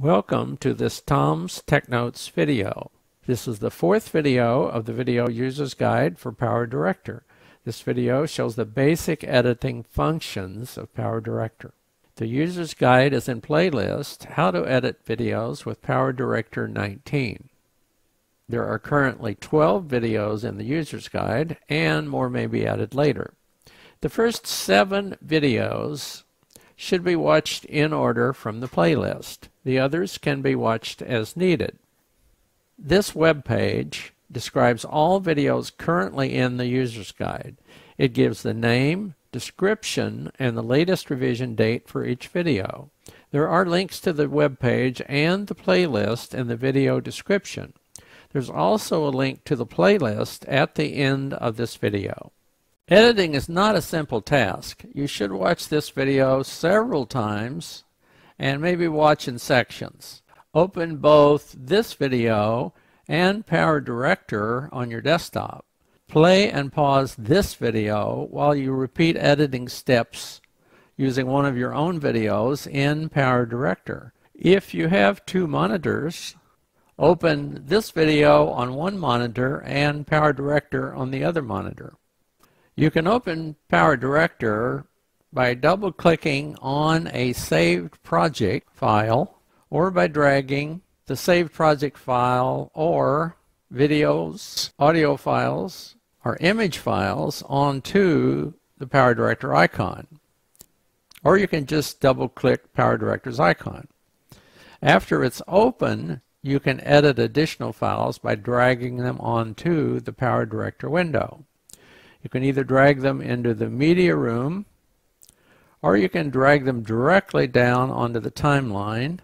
Welcome to this Tom's Tech Notes video. This is the fourth video of the Video User's Guide for PowerDirector. This video shows the basic editing functions of PowerDirector. The User's Guide is in playlist How to Edit Videos with PowerDirector 19. There are currently 12 videos in the User's Guide, and more may be added later. The first 7 videos should be watched in order from the playlist. The others can be watched as needed. This web page describes all videos currently in the User's Guide. It gives the name, description, and the latest revision date for each video. There are links to the web page and the playlist in the video description. There's also a link to the playlist at the end of this video. Editing is not a simple task. You should watch this video several times and maybe watch in sections. Open both this video and PowerDirector on your desktop. Play and pause this video while you repeat editing steps using one of your own videos in PowerDirector. If you have 2 monitors, open this video on one monitor and PowerDirector on the other monitor. You can open PowerDirector by double-clicking on a saved project file or by dragging the saved project file or videos, audio files, or image files onto the PowerDirector icon. Or you can just double-click PowerDirector's icon. After it's open, you can edit additional files by dragging them onto the PowerDirector window. You can either drag them into the media room, or you can drag them directly down onto the timeline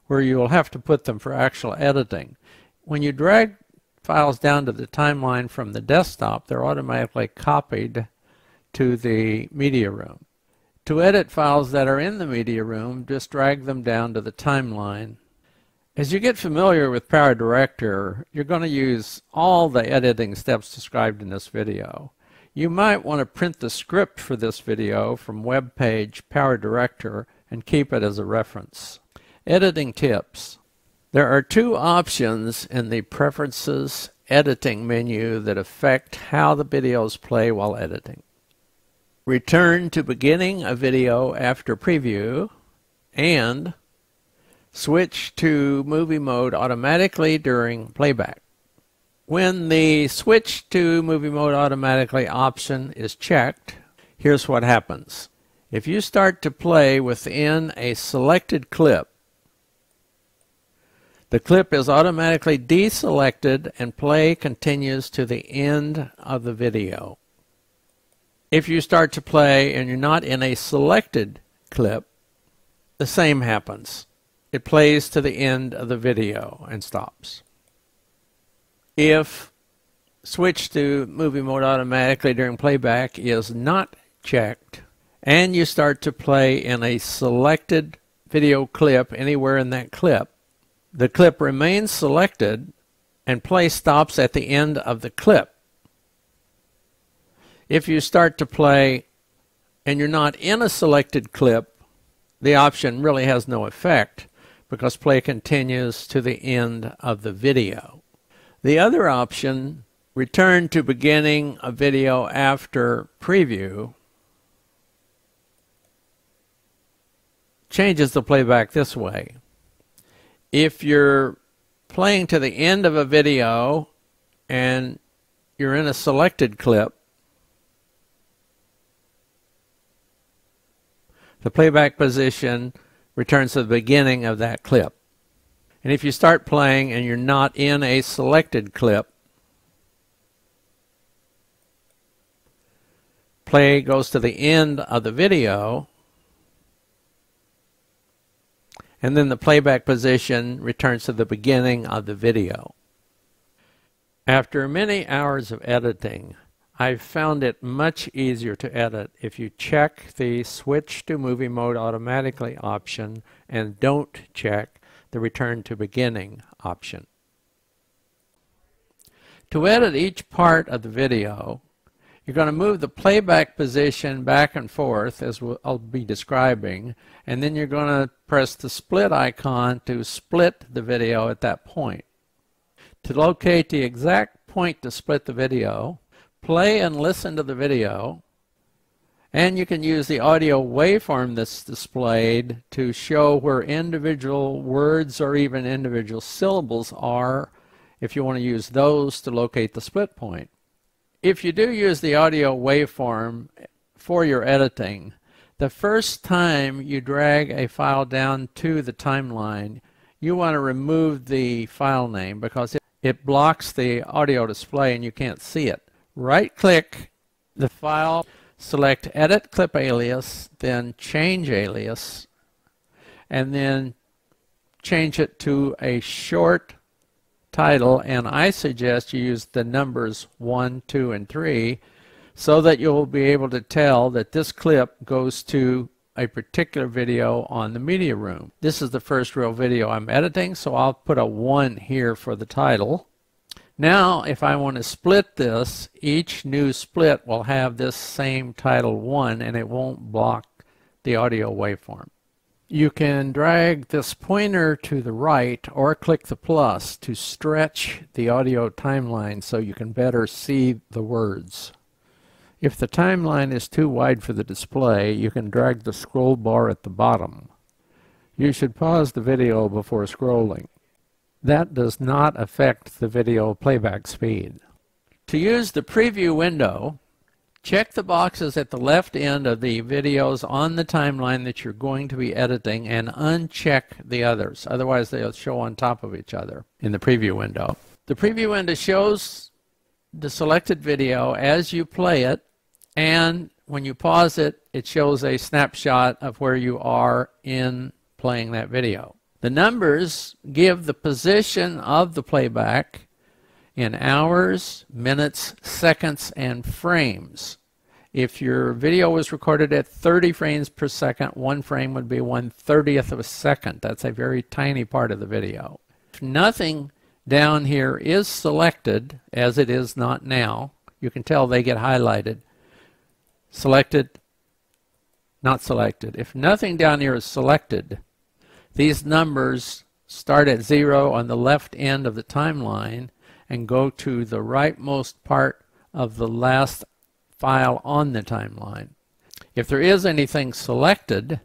where you will have to put them for actual editing. When you drag files down to the timeline from the desktop, they're automatically copied to the media room. To edit files that are in the media room, just drag them down to the timeline. As you get familiar with PowerDirector, you're going to use all the editing steps described in this video. You might want to print the script for this video from web page PowerDirector and keep it as a reference. Editing tips. There are 2 options in the Preferences editing menu that affect how the videos play while editing. Return to beginning a video after preview and switch to movie mode automatically during playback. When the switch to movie mode automatically option is checked, here's what happens. If you start to play within a selected clip, the clip is automatically deselected and play continues to the end of the video. If you start to play and you're not in a selected clip, the same happens. It plays to the end of the video and stops. If switch to movie mode automatically during playback is not checked and you start to play in a selected video clip anywhere in that clip, the clip remains selected and play stops at the end of the clip. If you start to play and you're not in a selected clip, the option really has no effect because play continues to the end of the video. The other option, return to beginning a video after preview, changes the playback this way. If you're playing to the end of a video and you're in a selected clip, the playback position returns to the beginning of that clip. And if you start playing and you're not in a selected clip, play goes to the end of the video, and then the playback position returns to the beginning of the video. After many hours of editing, I've found it much easier to edit if you check the switch to movie mode automatically option and don't check the return to beginning option. To edit each part of the video, You're going to move the playback position back and forth, as I'll be describing, and then you're going to press the split icon to split the video at that point. To locate the exact point to split the video, play and listen to the video, and you can use the audio waveform that's displayed to show where individual words or even individual syllables are, if you want to use those to locate the split point. If you do use the audio waveform for your editing, the first time you drag a file down to the timeline, you want to remove the file name because it blocks the audio display and you can't see it. Right-click the file, select Edit Clip Alias, then Change Alias, and then change it to a short title, and I suggest you use the numbers 1, 2, and 3 so that you'll be able to tell that this clip goes to a particular video on the media room. This is the first real video I'm editing, so I'll put a 1 here for the title. Now if I want to split this, each new split will have this same title 1 and it won't block the audio waveform. You can drag this pointer to the right or click the plus to stretch the audio timeline so you can better see the words. If the timeline is too wide for the display, you can drag the scroll bar at the bottom. You should pause the video before scrolling. That does not affect the video playback speed. To use the preview window, check the boxes at the left end of the videos on the timeline that you're going to be editing and uncheck the others. Otherwise, they'll show on top of each other in the preview window. The preview window shows the selected video as you play it, and when you pause it, it shows a snapshot of where you are in playing that video. The numbers give the position of the playback in hours, minutes, seconds, and frames. If your video was recorded at 30 frames per second, 1 frame would be 1/30th of a second. That's a very tiny part of the video. If nothing down here is selected, as it is not now, you can tell they get highlighted. Selected, not selected. If nothing down here is selected, these numbers start at 0 on the left end of the timeline and go to the rightmost part of the last file on the timeline. If there is anything selected,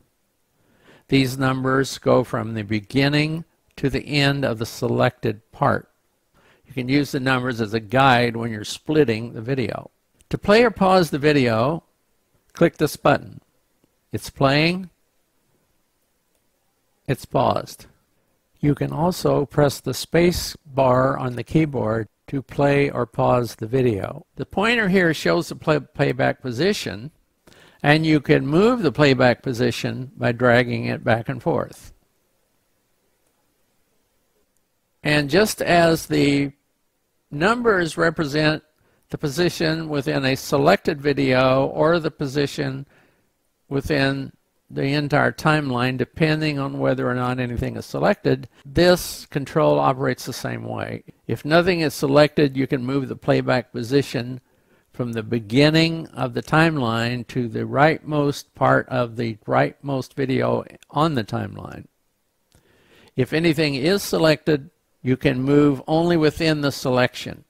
these numbers go from the beginning to the end of the selected part. You can use the numbers as a guide when you're splitting the video. To play or pause the video, click this button. It's playing, it's paused. You can also press the space bar on the keyboard to play or pause the video. The pointer here shows the playback position, and you can move the playback position by dragging it back and forth. And just as the numbers represent the position within a selected video or the position within the entire timeline, depending on whether or not anything is selected, this control operates the same way. If nothing is selected, you can move the playback position from the beginning of the timeline to the rightmost part of the rightmost video on the timeline. If anything is selected, you can move only within the selection.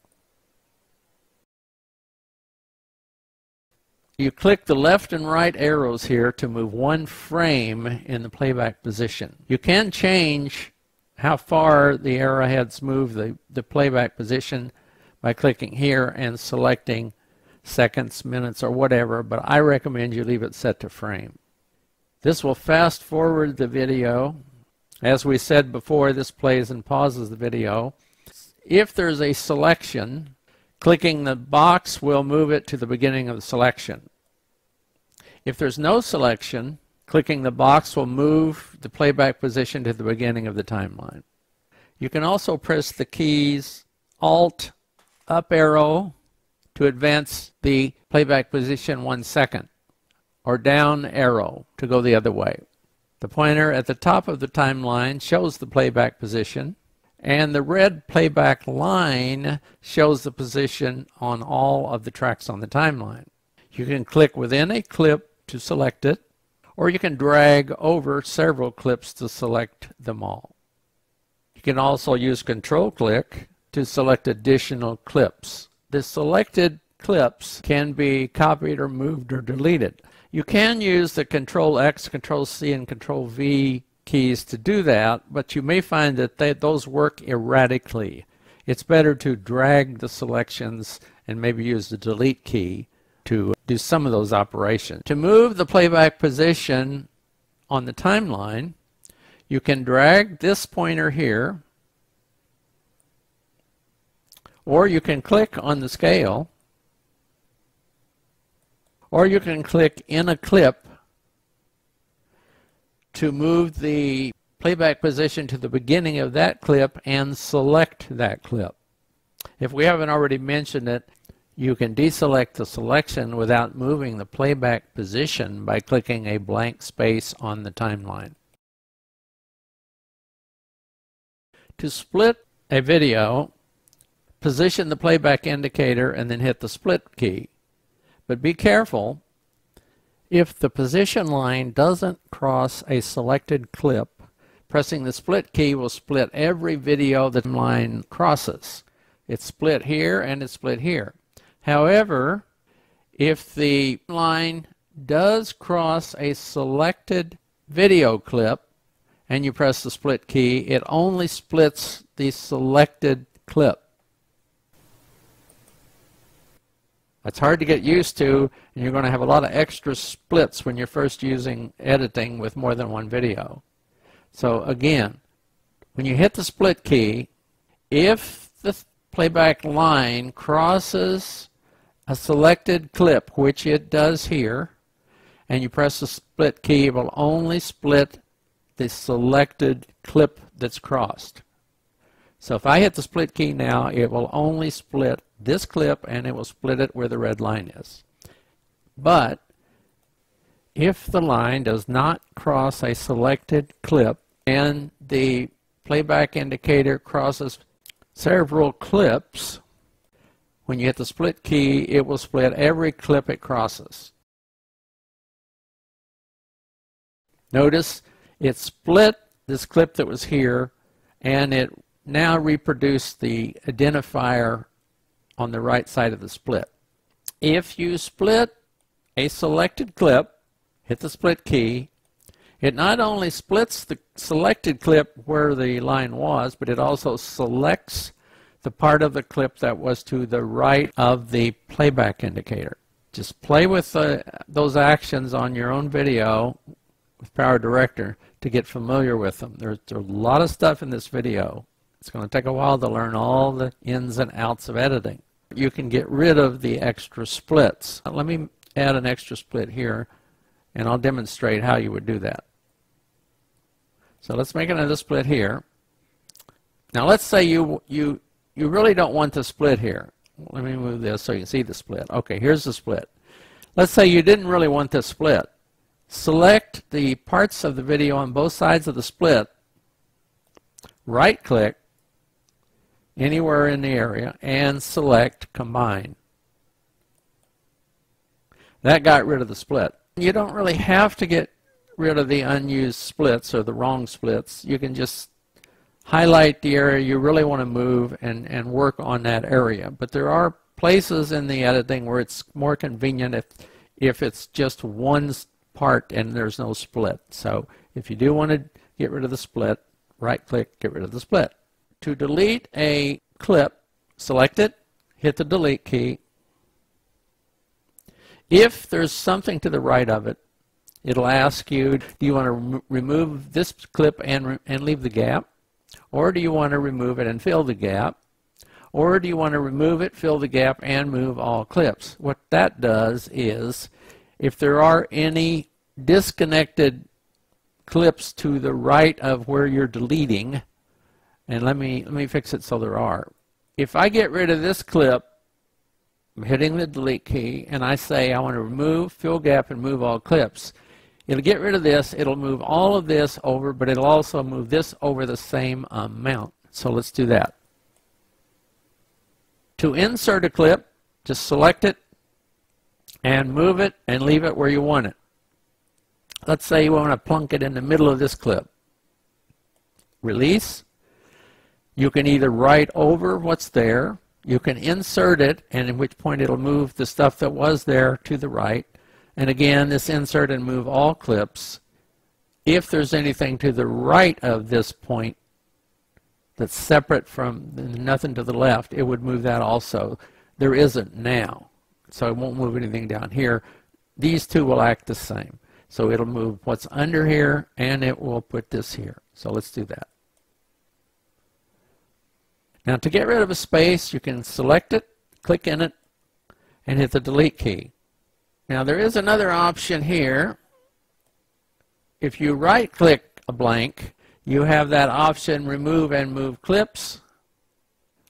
You click the left and right arrows here to move 1 frame in the playback position. You can change how far the arrowheads move the playback position by clicking here and selecting seconds, minutes, or whatever, but I recommend you leave it set to frame. This will fast forward the video. As we said before, this plays and pauses the video. If there's a selection, clicking the box will move it to the beginning of the selection. If there's no selection, clicking the box will move the playback position to the beginning of the timeline. You can also press the keys Alt up arrow to advance the playback position 1 second, or down arrow to go the other way. The pointer at the top of the timeline shows the playback position, And the red playback line shows the position on all of the tracks on the timeline. You can click within a clip to select it, or you can drag over several clips to select them all. You can also use Control-Click to select additional clips. The selected clips can be copied or moved or deleted. You can use the Control-X, Control-C, and Control-V keys to do that, but you may find that those work erratically. It's better to drag the selections and maybe use the delete key to do some of those operations. To move the playback position on the timeline, you can drag this pointer here, or you can click on the scale, or you can click in a clip to move the playback position to the beginning of that clip and select that clip. If we haven't already mentioned it, you can deselect the selection without moving the playback position by clicking a blank space on the timeline. To split a video, position the playback indicator and then hit the split key. But be careful. If the position line doesn't cross a selected clip, pressing the split key will split every video the line crosses. It's split here and it's split here. However, if the line does cross a selected video clip and you press the split key, it only splits the selected clip. It's hard to get used to, and you're going to have a lot of extra splits when you're first using editing with more than one video. So again, when you hit the split key, if the playback line crosses a selected clip, which it does here, and you press the split key, it will only split the selected clip that's crossed. So if I hit the split key now, it will only split this clip and it will split it where the red line is. But if the line does not cross a selected clip and the playback indicator crosses several clips, when you hit the split key, it will split every clip it crosses. Notice it split this clip that was here, and it now reproduced the identifier on the right side of the split. If you split a selected clip, hit the split key, it not only splits the selected clip where the line was, but it also selects the part of the clip that was to the right of the playback indicator. Just play with those actions on your own video with PowerDirector to get familiar with them. There's a lot of stuff in this video. It's going to take a while to learn all the ins and outs of editing. You can get rid of the extra splits. Let me add an extra split here, and I'll demonstrate how you would do that. So let's make another split here. Now let's say you really don't want the split here. Let me move this so you can see the split. Okay, here's the split. Let's say you didn't really want this split. Select the parts of the video on both sides of the split, right-click anywhere in the area, and select Combine. That got rid of the split. You don't really have to get rid of the unused splits or the wrong splits. You can just highlight the area you really want to move and work on that area. But there are places in the editing where it's more convenient if it's just one part and there's no split. So if you do want to get rid of the split, right-click, get rid of the split. To delete a clip, select it, hit the delete key. If there's something to the right of it, it'll ask you, do you want to remove this clip and leave the gap? Or do you want to remove it and fill the gap? Or do you want to remove it, fill the gap, and move all clips? What that does is, if there are any disconnected clips to the right of where you're deleting, and let me fix it so there are. If I get rid of this clip, I'm hitting the delete key, and I say I want to remove, fill gap, and move all clips. It'll get rid of this, it'll move all of this over, but it'll also move this over the same amount. So let's do that. To insert a clip, just select it and move it and leave it where you want it. Let's say you want to plunk it in the middle of this clip. Release. You can either write over what's there, you can insert it, and at which point it'll move the stuff that was there to the right. And again, this insert and move all clips. If there's anything to the right of this point that's separate from nothing to the left, it would move that also. There isn't now, so it won't move anything down here. These two will act the same. So it'll move what's under here, and it will put this here. So let's do that. Now to get rid of a space, you can select it, click in it, and hit the delete key. Now there is another option here. If you right-click a blank, you have that option, remove and move clips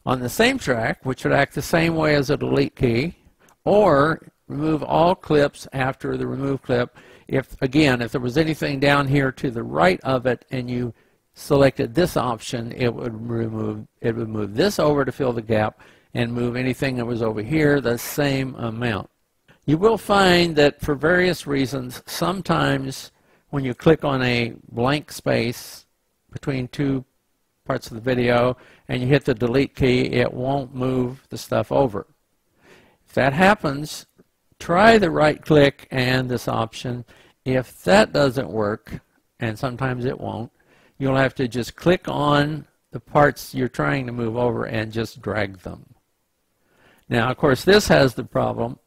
on the same track, which would act the same way as a delete key, or remove all clips after the remove clip. If there was anything down here to the right of it and you selected this option, it would move this over to fill the gap and move anything that was over here the same amount. You will find that for various reasons, sometimes when you click on a blank space between two parts of the video and you hit the delete key, it won't move the stuff over. If that happens, try the right click and this option. If that doesn't work, and sometimes it won't, you'll have to just click on the parts you're trying to move over and just drag them. Now, of course, this has the problem.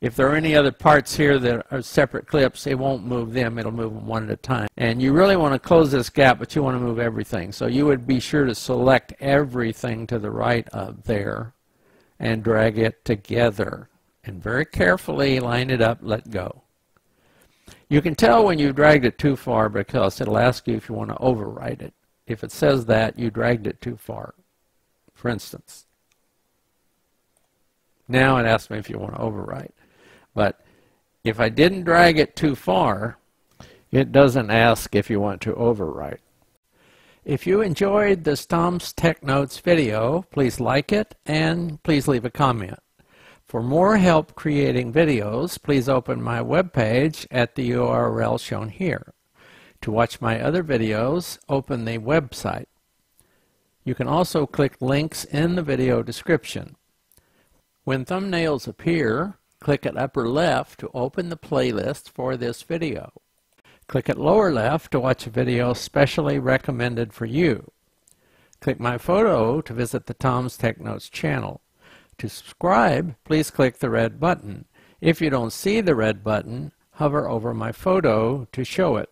If there are any other parts here that are separate clips, it won't move them. It'll move them one at a time. And you really want to close this gap, but you want to move everything. So you would be sure to select everything to the right of there and drag it together. And very carefully line it up, let go. You can tell when you've dragged it too far because it'll ask you if you want to overwrite it. If it says that, you dragged it too far. For instance, now it asks me if you want to overwrite. But if I didn't drag it too far, it doesn't ask if you want to overwrite. If you enjoyed this Tom's Tech Notes video, please like it and please leave a comment. For more help creating videos, please open my webpage at the URL shown here. To watch my other videos, open the website. You can also click links in the video description. When thumbnails appear, click at upper left to open the playlist for this video. Click at lower left to watch a video specially recommended for you. Click my photo to visit the Tom's Tech Notes channel. To subscribe, please click the red button. If you don't see the red button, hover over my photo to show it.